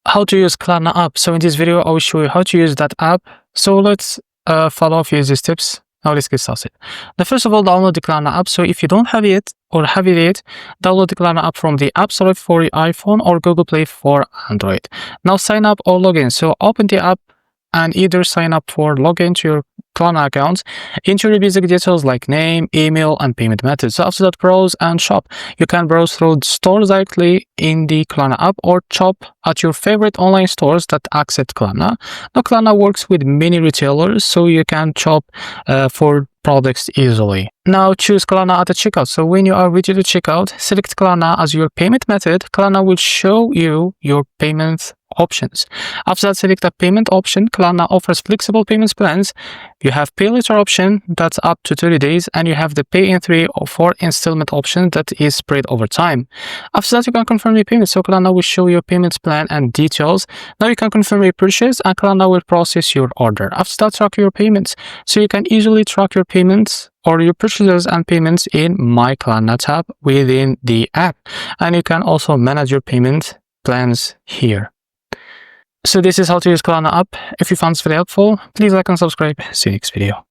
How to use Klarna app. So in this video, I will show you how to use that app. So let's follow a few of these tips. Now let's get started. Now, first of all, download the Klarna app. So if you don't have it or have it yet, download the Klarna app from the App Store for your iPhone or Google Play for Android. Now sign up or log in. So open the app and either sign up for login to your Klarna account. Enter your basic details like name, email, and payment method. So after that, browse and shop. You can browse through stores directly in the Klarna app or shop at your favorite online stores that accept Klarna. Now, Klarna works with many retailers, so you can shop for products easily. Now choose Klarna at the checkout. So when you are ready to check out, select Klarna as your payment method. Klarna will show you your payment options. After that, select a payment option. Klarna offers flexible payments plans. You have pay later option that's up to 30 days, and you have the pay in 3 or 4 installment option that is spread over time. After that, you can confirm your payment. So Klarna will show your payments plan and details. Now you can confirm your purchase and Klarna will process your order. After that, track your payments. So you can easily track your payments or your purchases and payments in My Klarna tab within the app. And you can also manage your payment plans here. So this is how to use Klarna app. If you found this very helpful, please like and subscribe. See you next video.